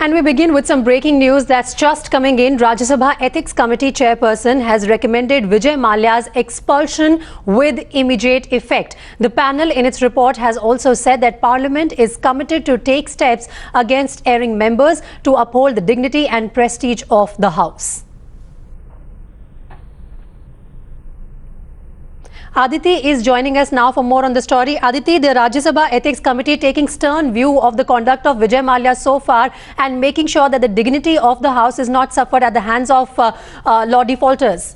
And we begin with some breaking news that's just coming in. Rajya Sabha Ethics Committee chairperson has recommended Vijay Mallya's expulsion with immediate effect. The panel in its report has also said that Parliament is committed to take steps against erring members to uphold the dignity and prestige of the House. Aditi is joining us now for more on the story. Aditi, the Rajya Sabha Ethics Committee taking stern view of the conduct of Vijay Mallya so far and making sure that the dignity of the House is not suffered at the hands of law defaulters.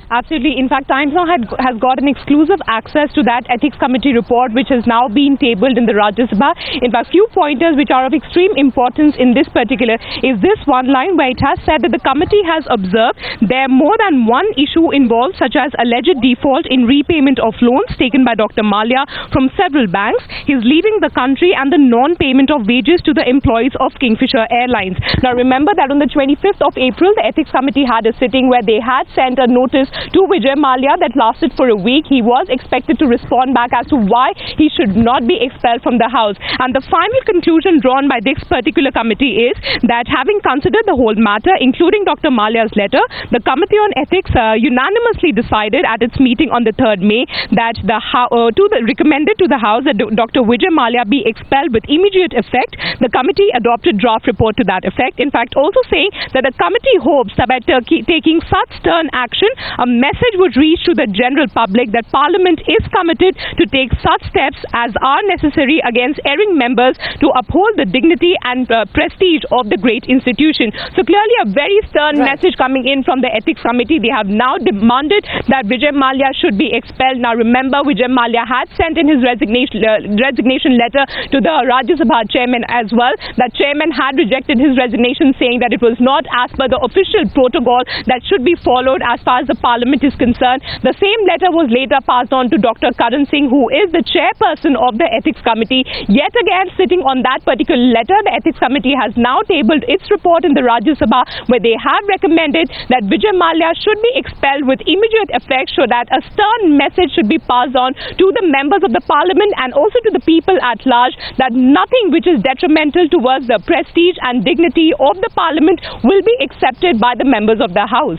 Absolutely. In fact, Times Now has got an exclusive access to that Ethics Committee report, which has now been tabled in the Rajya Sabha. In fact, few pointers which are of extreme importance in this particular is this one line where it has said that the committee has observed there are more than one issue involved, such as alleged default in repayment of loans taken by Dr. Mallya from several banks, his leaving the country and the non-payment of wages to the employees of Kingfisher Airlines. Now, remember that on the 25th of April, the Ethics Committee had a sitting where they had sent a notice to Vijay Mallya that lasted for a week. He was expected to respond back as to why he should not be expelled from the House. And the final conclusion drawn by this particular committee is that having considered the whole matter, including Dr. Mallya's letter, the Committee on Ethics unanimously decided at its meeting on the 3rd May that recommended to the House that Dr. Vijay Mallya be expelled with immediate effect. The committee adopted draft report to that effect. In fact, also saying that the committee hopes that by taking such stern action, a message would reach to the general public that Parliament is committed to take such steps as are necessary against erring members to uphold the dignity and prestige of the great institution. So clearly a very stern message coming in from the Ethics Committee. They have now demanded that Vijay Mallya should be expelled. Now remember, Vijay Mallya had sent in his resignation letter to the Rajya Sabha chairman as well. That chairman had rejected his resignation, saying that it was not as per the official protocol that should be followed as far as the Parliament is concerned. The same letter was later passed on to Dr. Karan Singh, who is the chairperson of the Ethics Committee. Yet again, sitting on that particular letter, the Ethics Committee has now tabled its report in the Rajya Sabha, where they have recommended that Vijay Mallya should be expelled with immediate effect, so that a stern message should be passed on to the members of the Parliament and also to the people at large that nothing which is detrimental towards the prestige and dignity of the Parliament will be accepted by the members of the House.